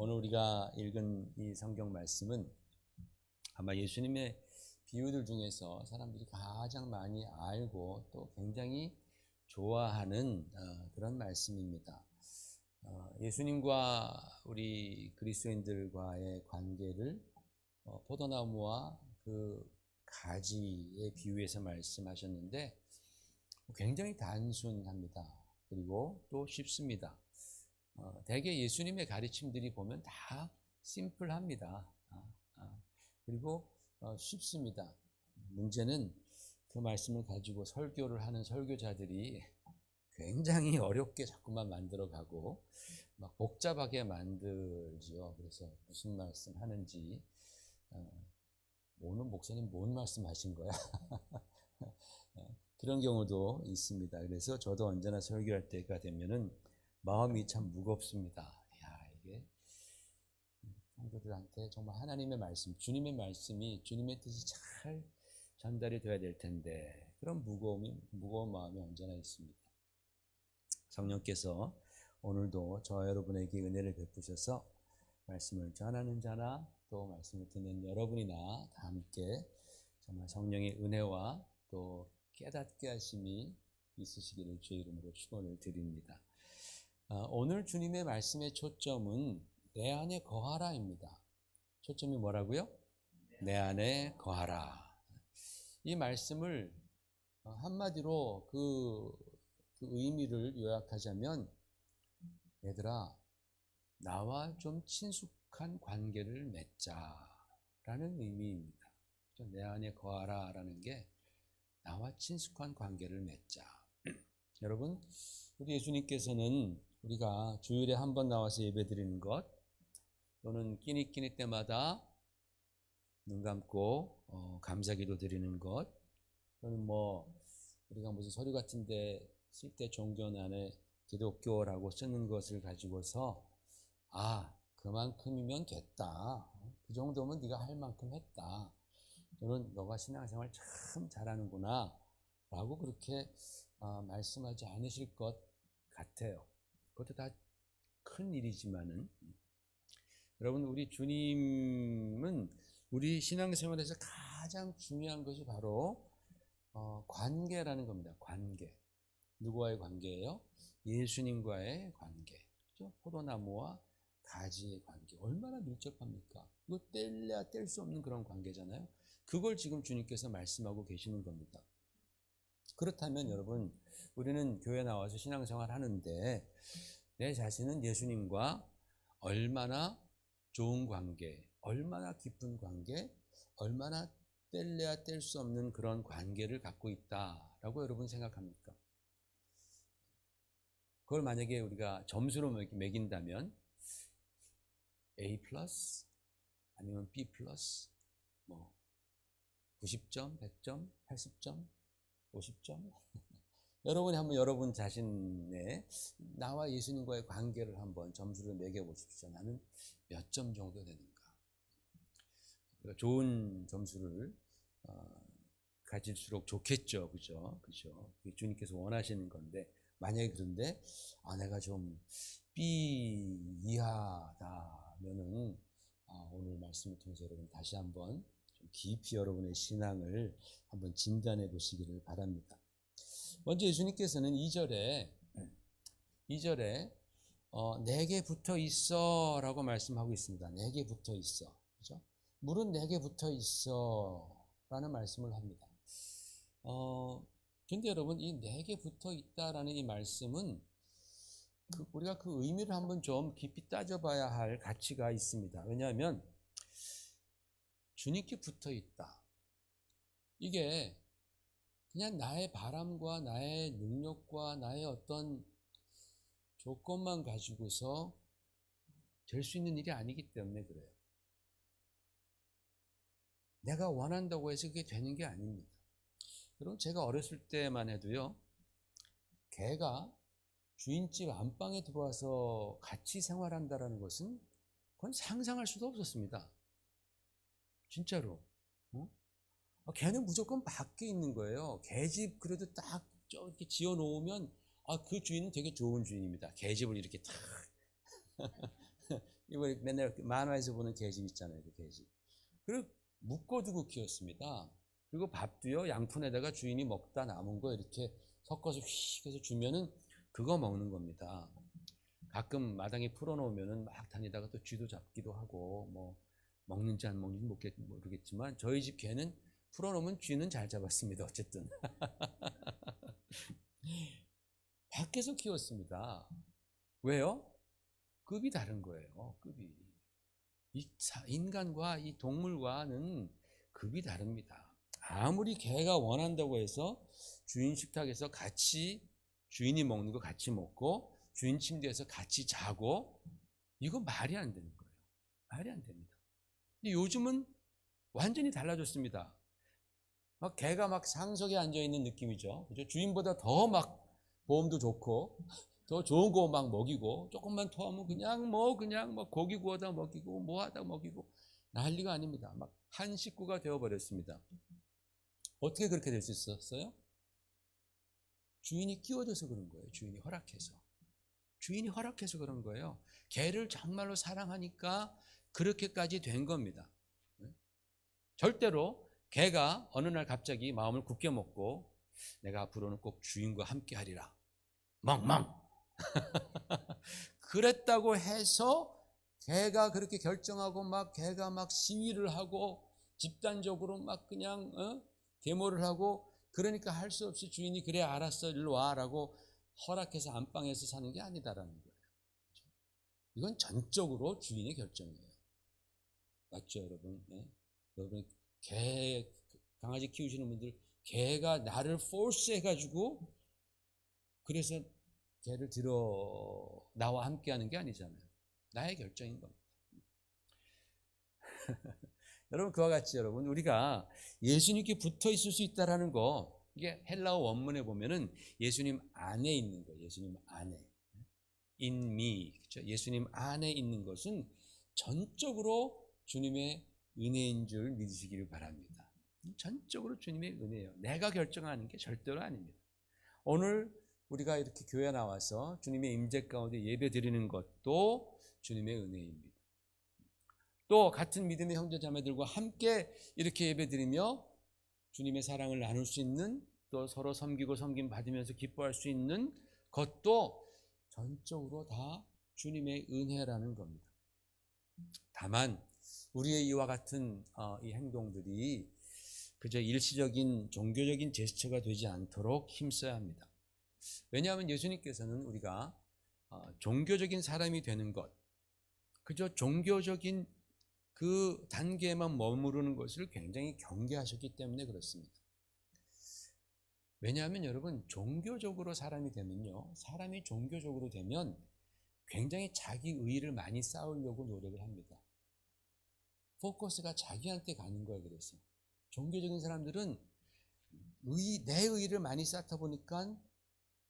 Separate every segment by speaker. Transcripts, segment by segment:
Speaker 1: 오늘 우리가 읽은 이 성경 말씀은 아마 예수님의 비유들 중에서 사람들이 가장 많이 알고 또 굉장히 좋아하는 그런 말씀입니다. 예수님과 우리 그리스도인들과의 관계를 포도나무와 그 가지에 비유해서 말씀하셨는데 굉장히 단순합니다. 그리고 또 쉽습니다. 대개 예수님의 가르침들이 보면 다 심플합니다. 그리고 쉽습니다. 문제는 그 말씀을 가지고 설교를 하는 설교자들이 굉장히 어렵게 자꾸만 만들어가고 막 복잡하게 만들죠. 그래서 무슨 말씀 하는지 오늘 목사님 뭔 말씀 하신 거야? 그런 경우도 있습니다. 그래서 저도 언제나 설교할 때가 되면은 마음이 참 무겁습니다. 야, 이게 성도들한테 정말 하나님의 말씀, 주님의 말씀이 주님의 뜻이 잘 전달이 돼야 될 텐데 그런 무거운 마음이 언제나 있습니다. 성령께서 오늘도 저 여러분에게 은혜를 베푸셔서 말씀을 전하는 자나 또 말씀을 듣는 여러분이나 다 함께 정말 성령의 은혜와 또 깨닫게 하심이 있으시기를 주의 이름으로 축원을 드립니다. 오늘 주님의 말씀의 초점은 내 안에 거하라입니다. 초점이 뭐라고요? 내 안에 거하라. 이 말씀을 한마디로 그 의미를 요약하자면 얘들아 나와 좀 친숙한 관계를 맺자라는 의미입니다. 내 안에 거하라라는 게 나와 친숙한 관계를 맺자. 여러분 우리 예수님께서는 우리가 주일에 한 번 나와서 예배드리는 것 또는 끼니끼니 때마다 눈 감고 감사기도 드리는 것 또는 우리가 무슨 서류 같은데 쓸 때 종교 안에 기독교라고 쓰는 것을 가지고서 그만큼이면 됐다. 그 정도면 네가 할 만큼 했다. 또는 너가 신앙생활 참 잘하는구나 라고 그렇게 말씀하지 않으실 것 같아요. 그것도 다 큰 일이지만은 여러분 우리 주님은 우리 신앙생활에서 가장 중요한 것이 바로 관계라는 겁니다. 관계. 누구와의 관계예요? 예수님과의 관계. 그렇죠? 포도나무와 가지의 관계. 얼마나 밀접합니까? 이거 뗄래야 뗄 수 없는 그런 관계잖아요. 그걸 지금 주님께서 말씀하고 계시는 겁니다. 그렇다면 여러분 우리는 교회 나와서 신앙생활 하는데 내 자신은 예수님과 얼마나 좋은 관계, 얼마나 깊은 관계, 얼마나 뗄래야 뗄 수 없는 그런 관계를 갖고 있다라고 여러분 생각합니까? 그걸 만약에 우리가 점수로 매긴다면 A 플러스 아니면 B 플러스 90점, 100점, 80점, 50점 여러분이 한번 여러분 자신의 나와 예수님과의 관계를 한번 점수를 매겨보십시오. 나는 몇 점 정도 되는가? 그러니까 좋은 점수를 가질수록 좋겠죠. 그죠? 그죠? 주님께서 원하시는 건데 만약에 그런데 내가 좀 B 이하다면은 오늘 말씀을 통해서 여러분 다시 한번 좀 깊이 여러분의 신앙을 한번 진단해 보시기를 바랍니다. 먼저 예수님께서는 2절에 내게 붙어 있어 라고 말씀하고 있습니다. 내게 붙어 있어. 그죠? 물은 내게 붙어 있어 라는 말씀을 합니다. 근데 여러분 이 내게 붙어 있다라는 이 말씀은 우리가 그 의미를 한번 좀 깊이 따져봐야 할 가치가 있습니다. 왜냐하면 주님께 붙어 있다. 이게 그냥 나의 바람과 나의 능력과 나의 어떤 조건만 가지고서 될 수 있는 일이 아니기 때문에 그래요. 내가 원한다고 해서 그게 되는 게 아닙니다. 여러분 제가 어렸을 때만 해도요. 개가 주인집 안방에 들어와서 같이 생활한다는 것은 그건 상상할 수도 없었습니다. 진짜로. 걔는 무조건 밖에 있는 거예요. 개집 그래도 딱 이렇게 지어 놓으면 그 주인은 되게 좋은 주인입니다. 개집을 이렇게 탁 이번에 맨날 만화에서 보는 개집 있잖아요. 그 개집. 그리고 묶어두고 키웠습니다. 그리고 밥도요, 양푼에다가 주인이 먹다 남은 거 이렇게 섞어서 휙 해서 주면은 그거 먹는 겁니다. 가끔 마당에 풀어놓으면은 막 다니다가 또 쥐도 잡기도 하고, 뭐, 먹는지 안 먹는지 모르겠지만, 저희 집 개는 풀어놓으면 쥐는 잘 잡았습니다. 어쨌든. 밖에서 키웠습니다. 왜요? 급이 다른 거예요. 급이. 인간과 이 동물과는 급이 다릅니다. 아무리 개가 원한다고 해서 주인 식탁에서 같이 주인이 먹는 거 같이 먹고 주인 침대에서 같이 자고 이거 말이 안 되는 거예요. 말이 안 됩니다. 근데 요즘은 완전히 달라졌습니다. 막 개가 막 상석에 앉아 있는 느낌이죠. 그죠? 주인보다 더 막 보험도 좋고 더 좋은 거 막 먹이고 조금만 토하면 그냥 뭐 고기 구워다 먹이고 뭐 하다 먹이고 난리가 아닙니다. 막 한 식구가 되어버렸습니다. 어떻게 그렇게 될 수 있었어요? 주인이 끼워줘서 그런 거예요. 주인이 허락해서 그런 거예요. 개를 정말로 사랑하니까 그렇게까지 된 겁니다. 절대로 개가 어느 날 갑자기 마음을 굳게 먹고 내가 앞으로는 꼭 주인과 함께 하리라. 멍멍. 그랬다고 해서 개가 그렇게 결정하고 개가 막 시위를 하고 집단적으로 막 그냥 데모를 하고 그러니까 할 수 없이 주인이 그래 알았어 일로 와라고 허락해서 안방에서 사는 게 아니다라는 거예요. 이건 전적으로 주인의 결정이에요. 맞죠, 여러분? 네? 여러분 강아지 키우시는 분들 개가 나를 포스 해가지고 그래서 개를 들어 나와 함께 하는 게 아니잖아요. 나의 결정인 겁니다. 여러분 그와 같이 여러분 우리가 예수님께 붙어 있을 수 있다라는 거 이게 헬라어 원문에 보면은 예수님 안에 있는 거예요. 예수님 안에 in me 그렇죠? 예수님 안에 있는 것은 전적으로 주님의 은혜인 줄 믿으시기를 바랍니다. 전적으로 주님의 은혜예요. 내가 결정하는 게 절대로 아닙니다. 오늘 우리가 이렇게 교회 나와서 주님의 임재 가운데 예배 드리는 것도 주님의 은혜입니다. 또 같은 믿음의 형제 자매들과 함께 이렇게 예배 드리며 주님의 사랑을 나눌 수 있는 또 서로 섬기고 섬김 받으면서 기뻐할 수 있는 것도 전적으로 다 주님의 은혜라는 겁니다. 다만 우리의 이와 같은 이 행동들이 그저 일시적인 종교적인 제스처가 되지 않도록 힘써야 합니다. 왜냐하면 예수님께서는 우리가 종교적인 사람이 되는 것, 그저 종교적인 그 단계에만 머무르는 것을 굉장히 경계하셨기 때문에 그렇습니다. 왜냐하면 여러분 종교적으로 사람이 되면요, 사람이 종교적으로 되면 굉장히 자기 의의를 많이 쌓으려고 노력을 합니다. 포커스가 자기한테 가는 거예요. 그래서 종교적인 사람들은 내 의의를 많이 쌓다 보니까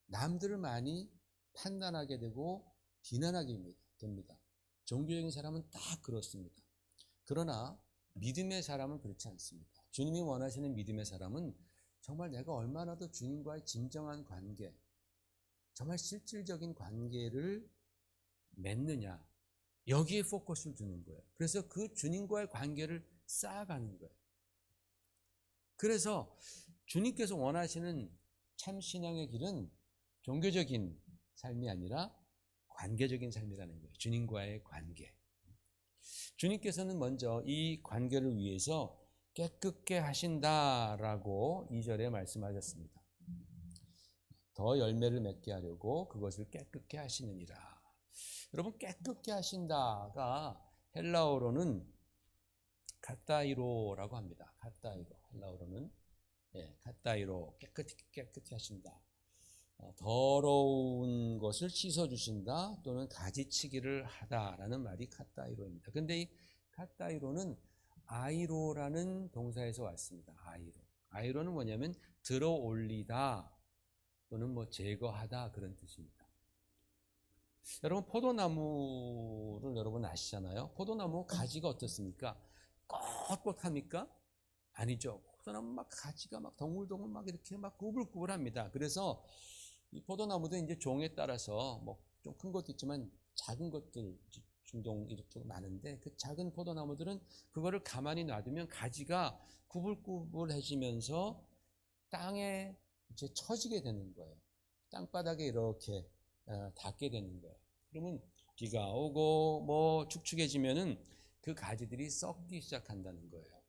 Speaker 1: 남들을 많이 판단하게 되고 비난하게 됩니다. 종교적인 사람은 딱 그렇습니다. 그러나 믿음의 사람은 그렇지 않습니다. 주님이 원하시는 믿음의 사람은 정말 내가 얼마나 더 주님과의 진정한 관계, 정말 실질적인 관계를 맺느냐, 여기에 포커스를 두는 거예요. 그래서 그 주님과의 관계를 쌓아가는 거예요. 그래서 주님께서 원하시는 참 신앙의 길은 종교적인 삶이 아니라 관계적인 삶이라는 거예요. 주님과의 관계. 주님께서는 먼저 이 관계를 위해서 깨끗게 하신다라고 2절에 말씀하셨습니다. 더 열매를 맺게 하려고 그것을 깨끗게 하시느니라. 여러분 깨끗게 하신다가 헬라어로는 카타이로라고 합니다. 카타이로. 헬라어로는 카타이로 깨끗히 하신다. 더러운 것을 씻어주신다 또는 가지치기를 하다라는 말이 카타이로입니다. 근데 이 카타이로는 아이로라는 동사에서 왔습니다. 아이로는 뭐냐면 들어 올리다 또는 뭐 제거하다 그런 뜻입니다. 여러분 포도나무를 여러분 아시잖아요. 포도나무 가지가 어떻습니까? 꼿꼿합니까? 아니죠. 포도나무 막 가지가 막 동글동글 막 이렇게 막 구불구불합니다. 그래서 이 포도나무도 이제 종에 따라서 뭐 좀 큰 것도 있지만 작은 것들 중동 이렇게 많은데 그 작은 포도나무들은 그거를 가만히 놔두면 가지가 구불구불해지면서 땅에 이제 처지게 되는 거예요. 땅바닥에 이렇게 닿게 되는 거예요. 그러면 비가 오고 뭐 축축해지면은 그 가지들이 썩기 시작한다는 거예요.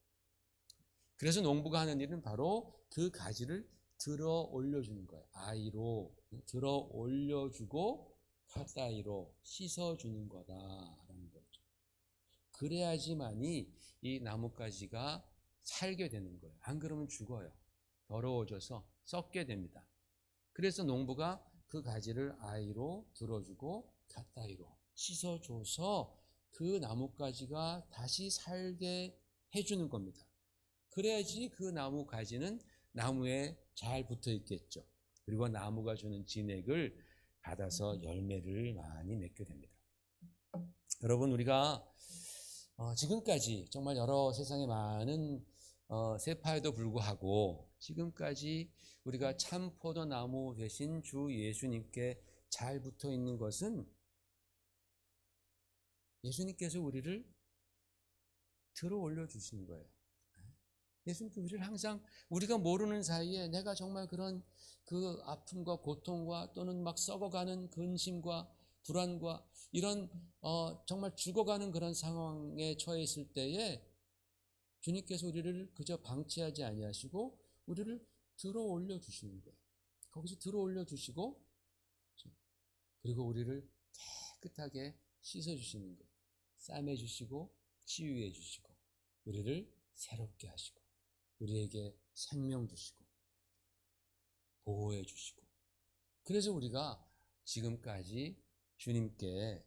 Speaker 1: 그래서 농부가 하는 일은 바로 그 가지를 들어 올려주는 거예요. 아이로 들어 올려주고 가다이로 씻어주는 거다라는 거죠. 그래야지만이 이 나뭇가지가 살게 되는 거예요. 안 그러면 죽어요. 더러워져서 썩게 됩니다. 그래서 농부가 그 가지를 아이로 들어주고 가다이로 씻어줘서 그 나뭇가지가 다시 살게 해주는 겁니다. 그래야지 그 나무 가지는 나무에 잘 붙어 있겠죠. 그리고 나무가 주는 진액을 받아서 열매를 많이 맺게 됩니다. 여러분, 우리가 지금까지 정말 여러 세상에 많은 세파에도 불구하고 지금까지 우리가 참 포도나무 되신 주 예수님께 잘 붙어 있는 것은 예수님께서 우리를 들어 올려 주시는 거예요. 예수님께서 우리를 항상 우리가 모르는 사이에 내가 정말 그런 그 아픔과 고통과 또는 막 썩어가는 근심과 불안과 이런 정말 죽어가는 그런 상황에 처해 있을 때에 주님께서 우리를 그저 방치하지 아니하시고 우리를 들어 올려 주시는 거예요. 거기서 들어 올려 주시고 그리고 우리를 깨끗하게 씻어 주시는 거예요. 싸매 주시고 치유해 주시고 우리를 새롭게 하시고 우리에게 생명 주시고 보호해 주시고 그래서 우리가 지금까지 주님께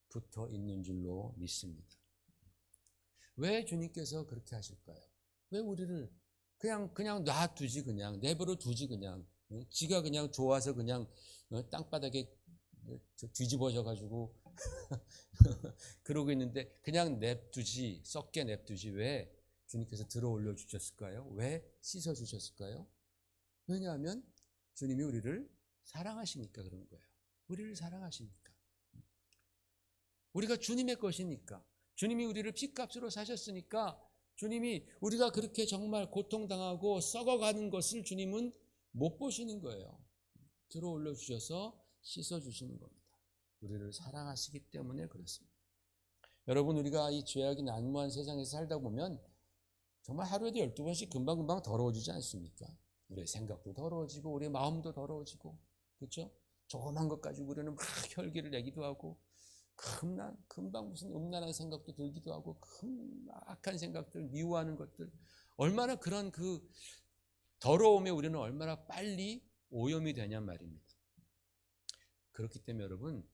Speaker 1: 붙어 있는 줄로 믿습니다. 왜 주님께서 그렇게 하실까요? 왜 우리를 그냥 놔두지 그냥 내버려 두지 그냥 지가 그냥 좋아서 그냥 땅바닥에 뒤집어져 가지고 그러고 있는데 그냥 냅두지 썩게 냅두지 왜 주님께서 들어 올려 주셨을까요? 왜 씻어 주셨을까요? 왜냐하면 주님이 우리를 사랑하시니까 그런 거예요. 우리를 사랑하시니까. 우리가 주님의 것이니까. 주님이 우리를 핏값으로 사셨으니까 주님이 우리가 그렇게 정말 고통당하고 썩어가는 것을 주님은 못 보시는 거예요. 들어 올려 주셔서 씻어 주시는 겁니다. 우리를 사랑하시기 때문에 그렇습니다. 여러분, 우리가 이 죄악이 난무한 세상에서 살다 보면 정말 하루에도 12번씩 금방금방 더러워지지 않습니까? 우리의 생각도 더러워지고 우리의 마음도 더러워지고 그렇죠? 조그만 것 가지고 우리는 막 혈기를 내기도 하고 금방 무슨 음란한 생각도 들기도 하고 악한 생각들, 미워하는 것들 얼마나 그런 그 더러움에 우리는 얼마나 빨리 오염이 되냔 말입니다. 그렇기 때문에 여러분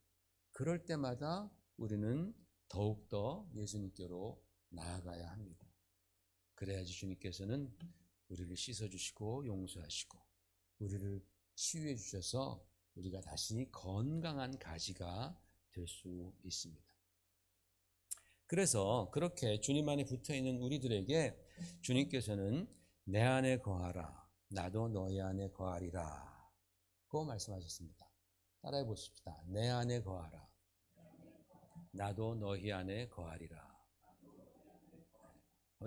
Speaker 1: 그럴 때마다 우리는 더욱더 예수님께로 나아가야 합니다. 그래야지 주님께서는 우리를 씻어주시고 용서하시고 우리를 치유해 주셔서 우리가 다시 건강한 가지가 될 수 있습니다. 그래서 그렇게 주님 안에 붙어있는 우리들에게 주님께서는 내 안에 거하라 나도 너희 안에 거하리라 고 말씀하셨습니다. 따라해 보십시다. 내 안에 거하라 나도 너희 안에 거하리라.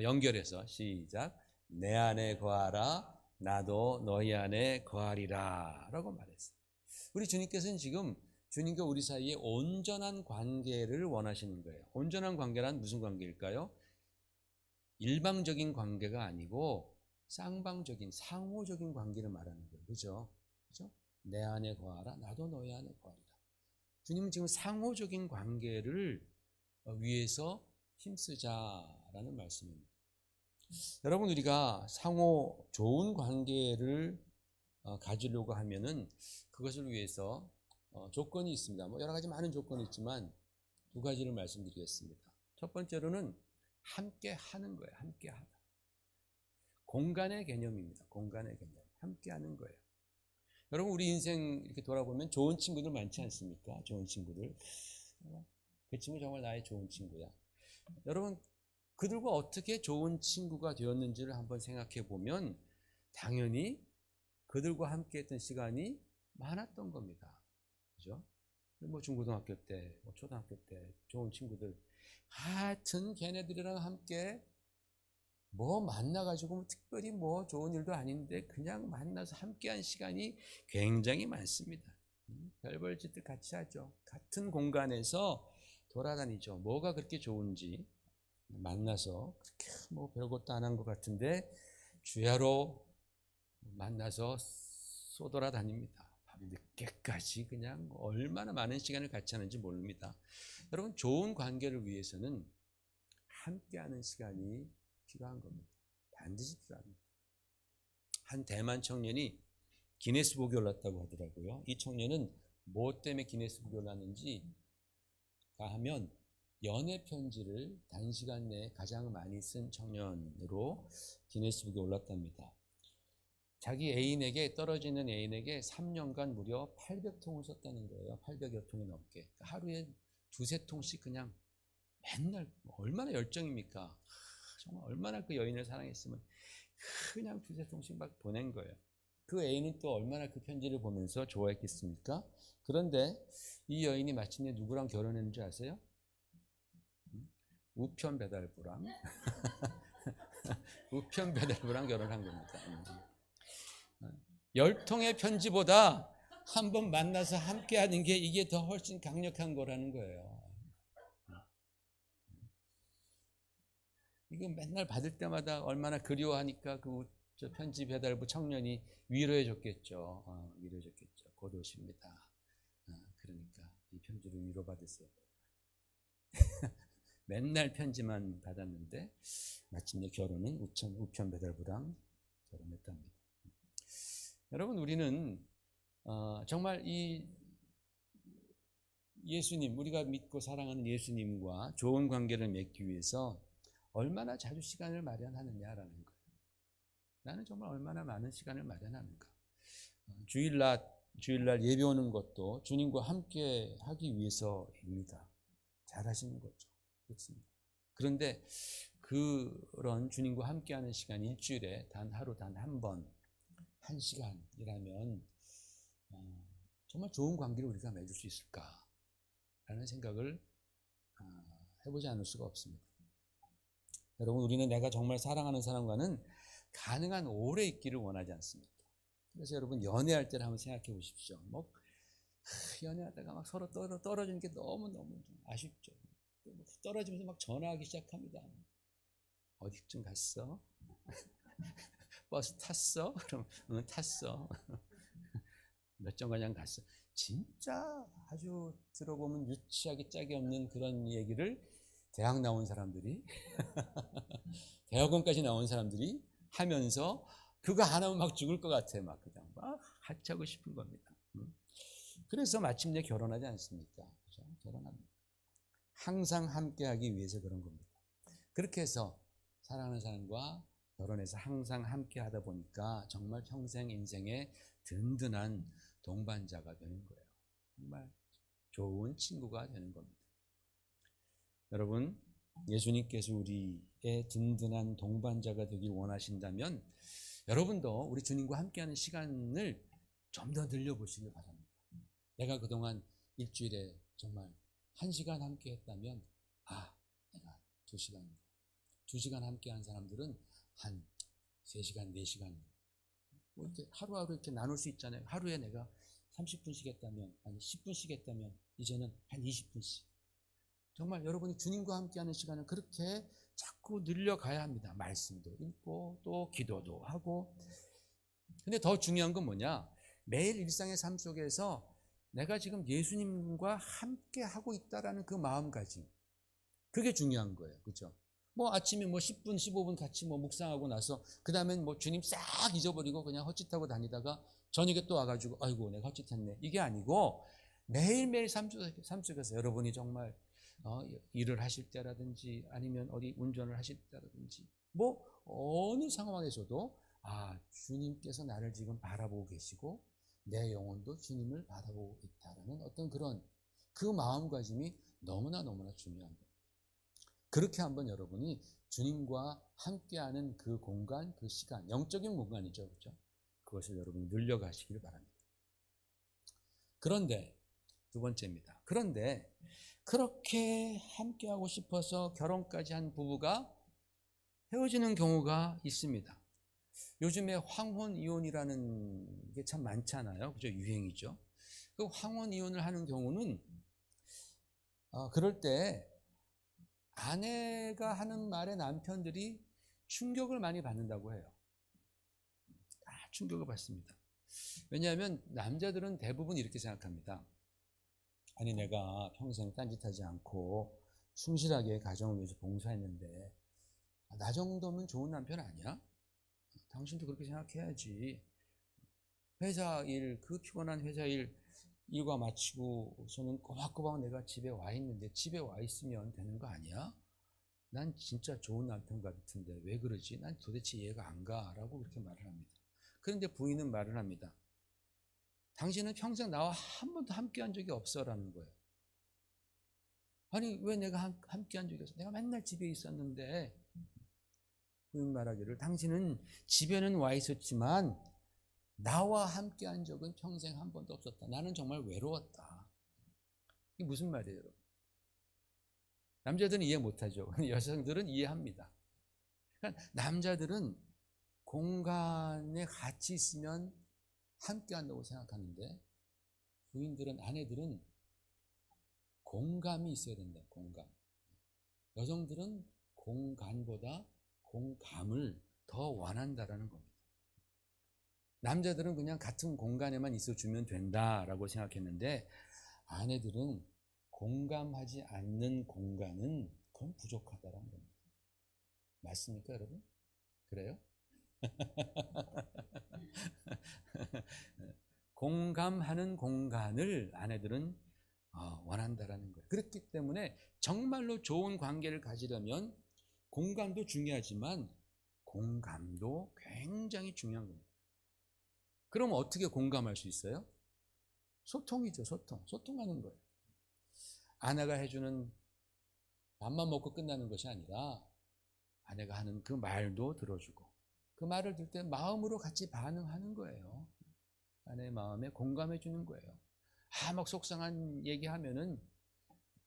Speaker 1: 연결해서 시작. 내 안에 거하라 나도 너희 안에 거하리라 라고 말했어요. 우리 주님께서는 지금 주님과 우리 사이에 온전한 관계를 원하시는 거예요. 온전한 관계란 무슨 관계일까요? 일방적인 관계가 아니고 쌍방적인 상호적인 관계를 말하는 거예요. 그죠? 내 안에 거하라 나도 너희 안에 거하리라. 주님은 지금 상호적인 관계를 위해서 힘쓰자라는 말씀입니다. 여러분 우리가 상호 좋은 관계를 가지려고 하면은 그것을 위해서 조건이 있습니다. 뭐 여러 가지 많은 조건이 있지만 두 가지를 말씀드리겠습니다. 첫 번째로는 함께 하는 거예요. 함께 하다. 공간의 개념입니다. 공간의 개념. 함께 하는 거예요. 여러분 우리 인생 이렇게 돌아보면 좋은 친구들 많지 않습니까? 좋은 친구들. 그 친구 정말 나의 좋은 친구야. 여러분 그들과 어떻게 좋은 친구가 되었는지를 한번 생각해 보면 당연히 그들과 함께 했던 시간이 많았던 겁니다. 그죠? 뭐 중고등학교 때, 뭐 초등학교 때 좋은 친구들, 하여튼 걔네들이랑 함께 뭐 만나가지고 뭐 특별히 뭐 좋은 일도 아닌데 그냥 만나서 함께한 시간이 굉장히 많습니다. 별별 짓들 같이 하죠. 같은 공간에서 돌아다니죠. 뭐가 그렇게 좋은지 만나서 그렇게 뭐 별것도 안 한 것 같은데 주야로 만나서 쏘돌아다닙니다. 밤 늦게까지 그냥 얼마나 많은 시간을 같이 하는지 모릅니다. 여러분, 좋은 관계를 위해서는 함께하는 시간이 필요한 겁니다. 반드시 필요합니다. 한 대만 청년이 기네스북에 올랐다고 하더라고요. 이 청년은 뭐 때문에 기네스북에 올랐는지 하면 연애 편지를 단시간 내에 가장 많이 쓴 청년으로 기네스북에 올랐답니다. 자기 애인에게, 떨어지는 애인에게 3년간 무려 800통을 썼다는 거예요. 800여 통이 넘게. 하루에 두세 통씩 그냥 맨날. 얼마나 열정입니까? 정말 얼마나 그 여인을 사랑했으면 그냥 두세 통씩 막 보낸 거예요. 그 애인은 또 얼마나 그 편지를 보면서 좋아했겠습니까? 그런데 이 여인이 마침내 누구랑 결혼했는지 아세요? 우편 배달부랑 우편 배달부랑 결혼한 겁니다. 10통의 편지보다 한 번 만나서 함께 하는 게 이게 더 훨씬 강력한 거라는 거예요. 이거 맨날 받을 때마다 얼마나 그리워하니까 그 편지 배달부 청년이 위로해 줬겠죠. 위로해 줬겠죠. 곧 오십니다. 그러니까 이 편지를 위로받으세요. 맨날 편지만 받았는데 마침내 결혼은 우편 배달부랑 결혼했답니다. 여러분, 우리는 정말 이 예수님, 우리가 믿고 사랑하는 예수님과 좋은 관계를 맺기 위해서 얼마나 자주 시간을 마련하느냐라는 거예요. 나는 정말 얼마나 많은 시간을 마련하는가. 주일날 예배 오는 것도 주님과 함께 하기 위해서입니다. 잘 하시는 거죠. 그렇습니다. 그런데 그런 주님과 함께하는 시간, 일주일에 단 하루 단 한 번, 1시간이라면 정말 좋은 관계를 우리가 맺을 수 있을까라는 생각을 해보지 않을 수가 없습니다. 여러분, 우리는 내가 정말 사랑하는 사람과는 가능한 오래 있기를 원하지 않습니다. 그래서 여러분, 연애할 때를 한번 생각해 보십시오. 뭐 연애하다가 막 서로 떨어지는 게 너무너무 아쉽죠. 떨어지면서 막 전화하기 시작합니다. 어디쯤 갔어? 버스 탔어? 그럼 응, 탔어. 몇 정거장 갔어. 진짜 아주 들어보면 유치하게 짝이 없는 그런 얘기를 대학 나온 사람들이 대학원까지 나온 사람들이 하면서 그거 안 하면 막 죽을 것 같아. 막 그냥 막 같이 하고 싶은 겁니다. 그래서 마침내 결혼하지 않습니까? 그렇죠? 결혼합니다. 항상 함께하기 위해서 그런 겁니다. 그렇게 해서 사랑하는 사람과 결혼해서 항상 함께하다 보니까 정말 평생 인생의 든든한 동반자가 되는 거예요. 정말 좋은 친구가 되는 겁니다. 여러분, 예수님께서 우리의 든든한 동반자가 되길 원하신다면 여러분도 우리 주님과 함께하는 시간을 좀 더 늘려보시길 바랍니다. 내가 그동안 일주일에 정말 1시간 함께 했다면 내가 2시간 함께한 사람들은 한 3시간, 4시간 뭐 이렇게 하루하루 이렇게 나눌 수 있잖아요. 하루에 내가 30분씩 했다면, 아니 10분씩 했다면 이제는 한 20분씩. 정말 여러분이 주님과 함께하는 시간을 그렇게 자꾸 늘려가야 합니다. 말씀도 읽고 또 기도도 하고. 근데 더 중요한 건 뭐냐? 매일 일상의 삶 속에서 내가 지금 예수님과 함께 하고 있다라는 그 마음가짐. 그게 중요한 거예요. 그렇죠? 뭐 아침에 뭐 10분, 15분 같이 뭐 묵상하고 나서 그 다음엔 뭐 주님 싹 잊어버리고 그냥 헛짓하고 다니다가 저녁에 또 와가지고 아이고 내가 헛짓했네. 이게 아니고 매일매일 삶 속에서 여러분이 정말 일을 하실 때라든지 아니면 어디 운전을 하실 때라든지 뭐 어느 상황에서도 주님께서 나를 지금 바라보고 계시고 내 영혼도 주님을 바라보고 있다라는 어떤 그런 그 마음가짐이 너무나 중요한 겁니다. 그렇게 한번 여러분이 주님과 함께하는 그 공간, 그 시간, 영적인 공간이죠. 그렇죠? 그것을 여러분이 늘려가시길 바랍니다. 그런데 두 번째입니다. 그런데 그렇게 함께하고 싶어서 결혼까지 한 부부가 헤어지는 경우가 있습니다. 요즘에 황혼 이혼이라는 게 참 많잖아요. 그죠? 유행이죠. 그 황혼 이혼을 하는 경우는 그럴 때 아내가 하는 말에 남편들이 충격을 많이 받는다고 해요. 충격을 받습니다. 왜냐하면 남자들은 대부분 이렇게 생각합니다. 아니, 내가 평생 딴짓하지 않고 충실하게 가정을 위해서 봉사했는데 나 정도면 좋은 남편 아니야? 당신도 그렇게 생각해야지. 회사 일, 그 피곤한 회사 일과 마치고서는 꼬박꼬박 내가 집에 와 있는데 집에 와 있으면 되는 거 아니야? 난 진짜 좋은 남편 같은데 왜 그러지? 난 도대체 이해가 안 가라고 그렇게 말을 합니다. 그런데 부인은 말을 합니다. 당신은 평생 나와 한 번도 함께한 적이 없어라는 거예요. 아니, 왜 내가 함께한 적이 없어? 내가 맨날 집에 있었는데. 부인 말하기를 당신은 집에는 와 있었지만 나와 함께한 적은 평생 한 번도 없었다. 나는 정말 외로웠다. 이게 무슨 말이에요? 남자들은 이해 못하죠. 여성들은 이해합니다. 그러니까 남자들은 공간에 같이 있으면 함께한다고 생각하는데 부인들은, 아내들은 공감이 있어야 된다. 공감. 여성들은 공간보다 공감을 더 원한다라는 겁니다. 남자들은 그냥 같은 공간에만 있어주면 된다라고 생각했는데 아내들은 공감하지 않는 공간은 그건 부족하다라는 겁니다. 맞습니까, 여러분? 그래요? 공감하는 공간을 아내들은 원한다라는 거예요. 그렇기 때문에 정말로 좋은 관계를 가지려면 공감도 중요하지만 공감도 굉장히 중요한 겁니다. 그럼 어떻게 공감할 수 있어요? 소통이죠. 소통하는 거예요. 아내가 해주는 밥만 먹고 끝나는 것이 아니라 아내가 하는 그 말도 들어주고 그 말을 들을 때 마음으로 같이 반응하는 거예요. 아내의 마음에 공감해 주는 거예요. 막 속상한 얘기하면은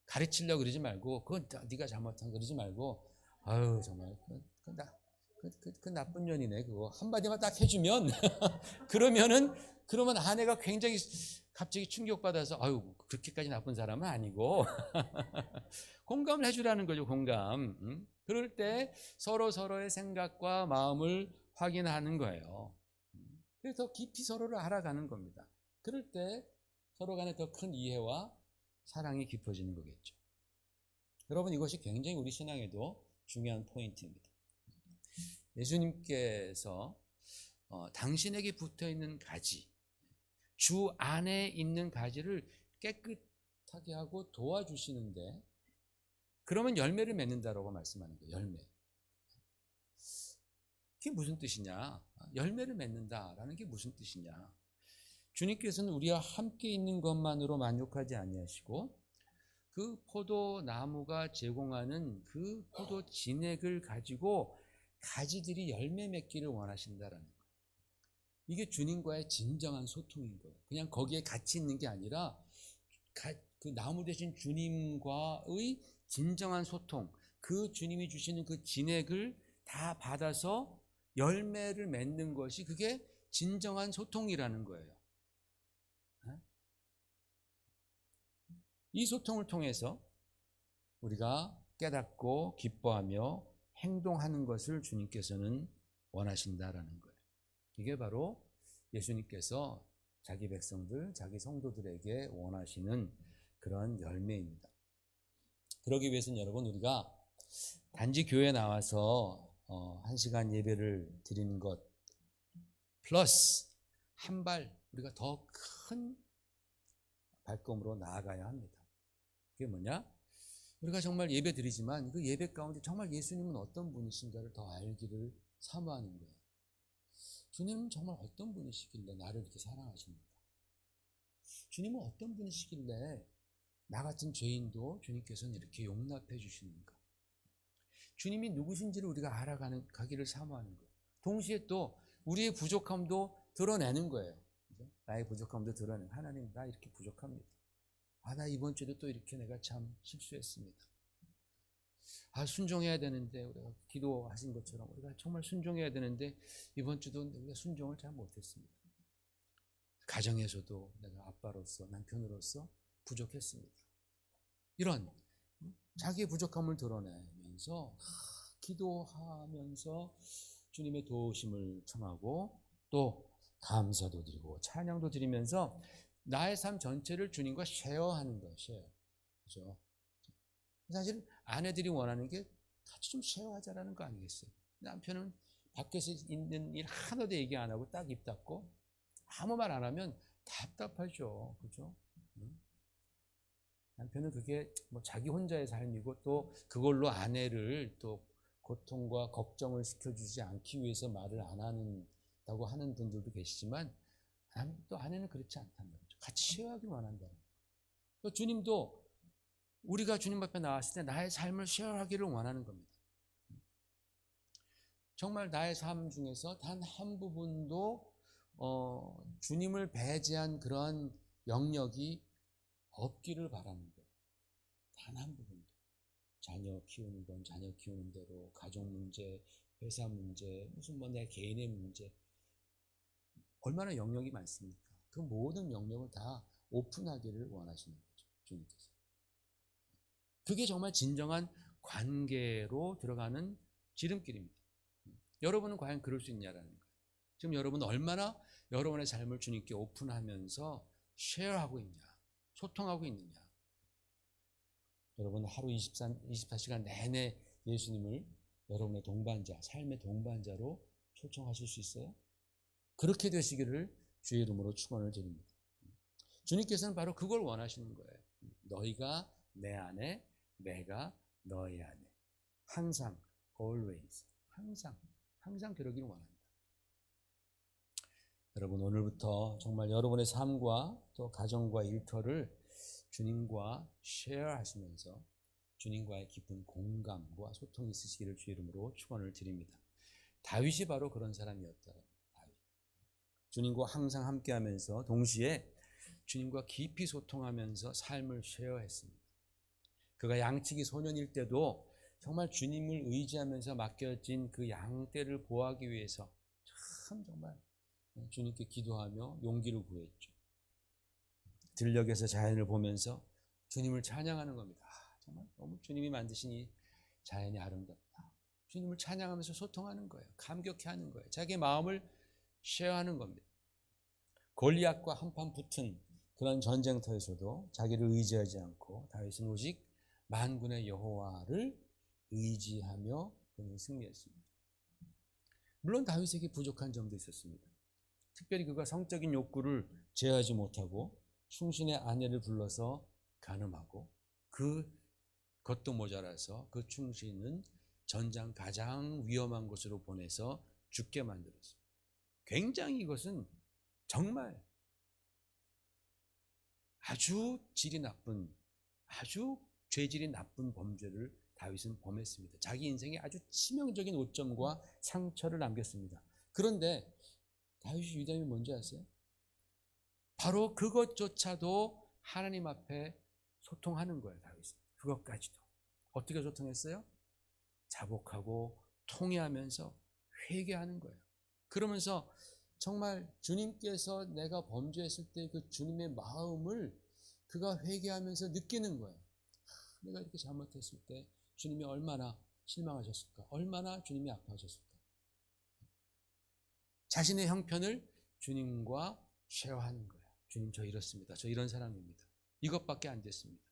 Speaker 1: 가르치려고 그러지 말고 그건 네가 잘못한 그러지 말고 아유 정말 그 나쁜 년이네 그거 한마디만 딱 해주면 그러면 아내가 굉장히 갑자기 충격받아서 아유 그렇게까지 나쁜 사람은 아니고 공감을 해주라는 거죠. 공감. 그럴 때 서로의 생각과 마음을 확인하는 거예요. 그래서 더 깊이 서로를 알아가는 겁니다. 그럴 때 서로 간에 더 큰 이해와 사랑이 깊어지는 거겠죠. 여러분, 이것이 굉장히 우리 신앙에도 중요한 포인트입니다. 예수님께서 당신에게 붙어있는 가지, 주 안에 있는 가지를 깨끗하게 하고 도와주시는데 그러면 열매를 맺는다라고 말씀하는 거예요. 열매. 그게 무슨 뜻이냐? 열매를 맺는다라는 게 무슨 뜻이냐? 주님께서는 우리와 함께 있는 것만으로 만족하지 아니하시고 그 포도나무가 제공하는 그 포도 진액을 가지고 가지들이 열매 맺기를 원하신다라는 거예요. 이게 주님과의 진정한 소통인 거예요. 그냥 거기에 같이 있는 게 아니라 그 나무 대신 주님과의 진정한 소통, 그 주님이 주시는 그 진액을 다 받아서 열매를 맺는 것이 그게 진정한 소통이라는 거예요. 이 소통을 통해서 우리가 깨닫고 기뻐하며 행동하는 것을 주님께서는 원하신다라는 거예요. 이게 바로 예수님께서 자기 백성들, 자기 성도들에게 원하시는 그런 열매입니다. 그러기 위해서는 여러분 우리가 단지 교회에 나와서 1시간 예배를 드리는 것 플러스 한 발 우리가 더 큰 발걸음으로 나아가야 합니다. 그게 뭐냐? 우리가 정말 예배 드리지만 그 예배 가운데 정말 예수님은 어떤 분이신가를 더 알기를 사모하는 거예요. 주님은 정말 어떤 분이시길래 나를 이렇게 사랑하십니까? 주님은 어떤 분이시길래 나 같은 죄인도 주님께서는 이렇게 용납해 주시는가? 주님이 누구신지를 우리가 알아가기를 사모하는 거예요. 동시에 또 우리의 부족함도 드러내는 거예요. 나의 부족함도 드러내는 하나님 나 이렇게 부족합니다. 나 이번 주에도 또 이렇게 내가 참 실수했습니다. 순종해야 되는데, 우리가 기도하신 것처럼 우리가 정말 순종해야 되는데 이번 주도 우리가 순종을 잘 못했습니다. 가정에서도 내가 아빠로서, 남편으로서 부족했습니다. 이런 자기의 부족함을 드러내면서 기도하면서 주님의 도우심을 청하고 또 감사도 드리고 찬양도 드리면서 나의 삶 전체를 주님과 쉐어하는 것이에요. 그렇죠? 사실 아내들이 원하는 게 같이 좀 쉐어하자라는 거 아니겠어요? 남편은 밖에서 있는 일 하나도 얘기 안 하고 딱 입 닫고 아무 말 안 하면 답답하죠. 그죠? 남편은 그게 뭐 자기 혼자의 삶이고 또 그걸로 아내를 또 고통과 걱정을 시켜주지 않기 위해서 말을 안 한다고 하는 분들도 계시지만 또 아내는 그렇지 않단 말이죠. 같이 쉐어하길 원한다는 거예요. 주님도 우리가 주님 앞에 나왔을 때 나의 삶을 쉐어하기를 원하는 겁니다. 정말 나의 삶 중에서 단 한 부분도 주님을 배제한 그러한 영역이 없기를 바라는 거예요. 단 한 부분도. 자녀 키우는 건 자녀 키우는 대로, 가족 문제, 회사 문제, 무슨 뭐 내 개인의 문제, 얼마나 영역이 많습니까? 그 모든 영역을 다 오픈하기를 원하시는 거죠, 주님께서. 그게 정말 진정한 관계로 들어가는 지름길입니다. 여러분은 과연 그럴 수 있냐라는 거예요. 지금 여러분은 얼마나 여러분의 삶을 주님께 오픈하면서 쉐어하고 있냐, 소통하고 있느냐. 여러분 하루 24시간 내내 예수님을 여러분의 동반자, 삶의 동반자로 초청하실 수 있어요? 그렇게 되시기를 주의 이름으로 축원을 드립니다. 주님께서는 바로 그걸 원하시는 거예요. 너희가 내 안에, 내가 너희 안에. 항상, always. 항상 그러기를 원한다. 여러분 오늘부터 정말 여러분의 삶과 또 가정과 일터를 주님과 쉐어하시면서 주님과의 깊은 공감과 소통이 있으시기를 주의 이름으로 축원을 드립니다. 다윗이 바로 그런 사람이었다. 주님과 항상 함께하면서 동시에 주님과 깊이 소통하면서 삶을 쉐어했습니다. 그가 양치기 소년일 때도 정말 주님을 의지하면서 맡겨진 그 양떼를 보호하기 위해서 참 정말 주님께 기도하며 용기를 구했죠. 들녘에서 자연을 보면서 주님을 찬양하는 겁니다. 정말 너무 주님이 만드신 이 자연이 아름답다. 주님을 찬양하면서 소통하는 거예요. 감격해하는 거예요. 자기의 마음을 쉐어하는 겁니다. 골리앗과 한판 붙은 그런 전쟁터에서도 자기를 의지하지 않고 다윗은 오직 만군의 여호와를 의지하며 그는 승리했습니다. 물론 다윗에게 부족한 점도 있었습니다. 특별히 그가 성적인 욕구를 제어하지 못하고 충신의 아내를 불러서 간음하고 그것도 모자라서 그 충신은 전장 가장 위험한 곳으로 보내서 죽게 만들었습니다. 굉장히 이것은 정말 아주 질이 나쁜, 아주 죄질이 나쁜 범죄를 다윗은 범했습니다. 자기 인생에 아주 치명적인 오점과 상처를 남겼습니다. 그런데 다윗이 유대함이 뭔지 아세요? 바로 그것조차도 하나님 앞에 소통하는 거예요. 다윗은 그것까지도 어떻게 소통했어요? 자복하고 통회하면서 회개하는 거예요. 그러면서 정말 주님께서 내가 범죄했을 때 그 주님의 마음을 그가 회개하면서 느끼는 거예요. 내가 이렇게 잘못했을 때 주님이 얼마나 실망하셨을까? 얼마나 주님이 아파하셨을까? 자신의 형편을 주님과 쉐어하는 거예요. 주님 저 이렇습니다. 저 이런 사람입니다. 이것밖에 안 됐습니다.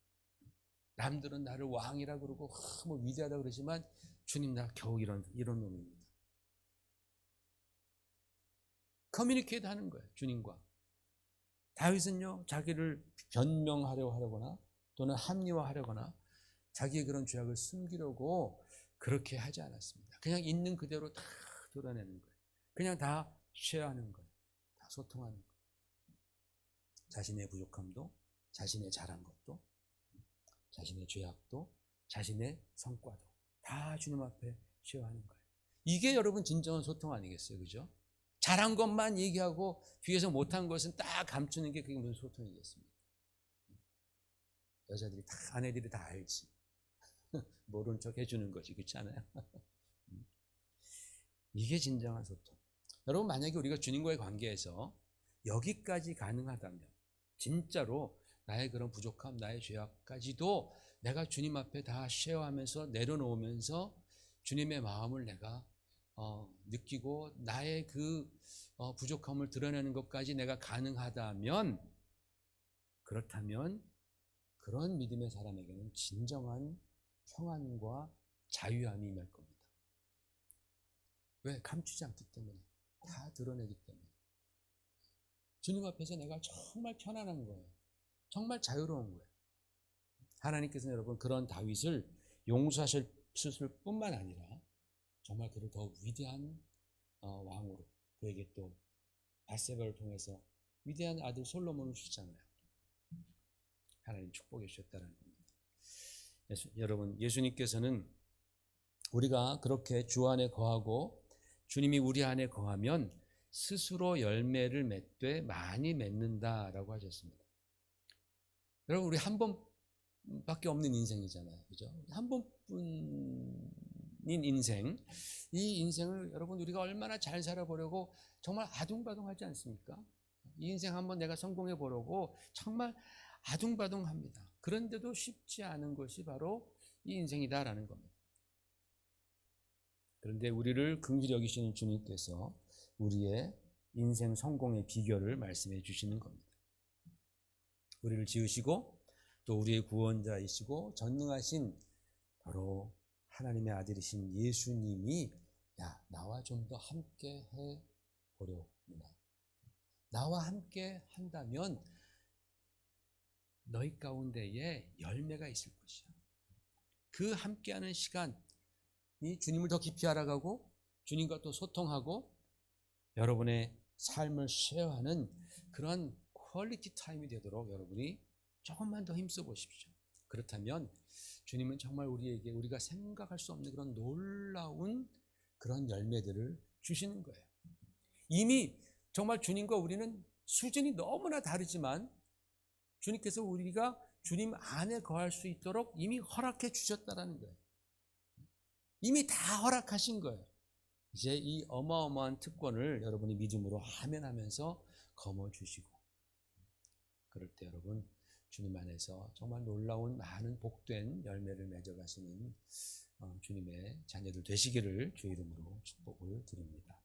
Speaker 1: 남들은 나를 왕이라 그러고 뭐 위대하다 그러지만 주님 나 겨우 이런 놈입니다. 커뮤니케이트 하는 거예요. 주님과. 다윗은요 자기를 변명하려고 하거나 또는 합리화하려거나 자기의 그런 죄악을 숨기려고 그렇게 하지 않았습니다. 그냥 있는 그대로 다 드러내는 거예요. 그냥 다 쉐어하는 거예요. 다 소통하는 거예요. 자신의 부족함도, 자신의 잘한 것도, 자신의 죄악도, 자신의 성과도 다 주님 앞에 쉐어하는 거예요. 이게 여러분 진정한 소통 아니겠어요? 그죠? 잘한 것만 얘기하고 뒤에서 못한 것은 딱 감추는 게 그게 무슨 소통이겠습니까? 여자들이 다, 아내들이 다 알지. 모른 척 해주는 거지. 그렇지 않아요? 이게 진정한 소통. 여러분, 만약에 우리가 주님과의 관계에서 여기까지 가능하다면, 진짜로 나의 그런 부족함, 나의 죄악까지도 내가 주님 앞에 다 쉐어하면서 내려놓으면서 주님의 마음을 내가 느끼고 나의 그 부족함을 드러내는 것까지 내가 가능하다면, 그렇다면 그런 믿음의 사람에게는 진정한 평안과 자유함이 임할 겁니다. 왜? 감추지 않기 때문에. 다 드러내기 때문에. 주님 앞에서 내가 정말 편안한 거예요. 정말 자유로운 거예요. 하나님께서는 여러분 그런 다윗을 용서하실 뿐만 아니라 정말 그를 더 위대한 왕으로, 그에게 또 밧세바를 통해서 위대한 아들 솔로몬을 주잖아요. 하나님 축복해 주셨다는 겁니다. 여러분, 예수님께서는 우리가 그렇게 주 안에 거하고 주님이 우리 안에 거하면 스스로 열매를 맺되 많이 맺는다라고 하셨습니다. 여러분, 우리 한 번밖에 없는 인생이잖아요. 그죠? 한 번뿐인 인생. 이 인생을 여러분 우리가 얼마나 잘 살아보려고 정말 아둥바둥하지 않습니까? 이 인생 한번 내가 성공해 보려고 정말 아둥바둥합니다. 그런데도 쉽지 않은 것이 바로 이 인생이다라는 겁니다. 그런데 우리를 긍휼히 여기시는 주님께서 우리의 인생 성공의 비결을 말씀해 주시는 겁니다. 우리를 지으시고 또 우리의 구원자이시고 전능하신 바로 하나님의 아들이신 예수님이 나와 좀 더 함께 해 보려구나. 나와 함께 한다면 너희 가운데에 열매가 있을 것이야. 그 함께하는 시간이 주님을 더 깊이 알아가고 주님과 또 소통하고 여러분의 삶을 쉐어하는 그런 퀄리티 타임이 되도록 여러분이 조금만 더 힘써 보십시오. 그렇다면 주님은 정말 우리에게 우리가 생각할 수 없는 그런 놀라운 그런 열매들을 주시는 거예요. 이미 정말 주님과 우리는 수준이 너무나 다르지만 주님께서 우리가 주님 안에 거할 수 있도록 이미 허락해 주셨다라는 거예요. 이미 다 허락하신 거예요. 이제 이 어마어마한 특권을 여러분이 믿음으로 아멘하면서 거머쥐시고, 그럴 때 여러분 주님 안에서 정말 놀라운 많은 복된 열매를 맺어가시는 주님의 자녀들 되시기를 주의 이름으로 축복을 드립니다.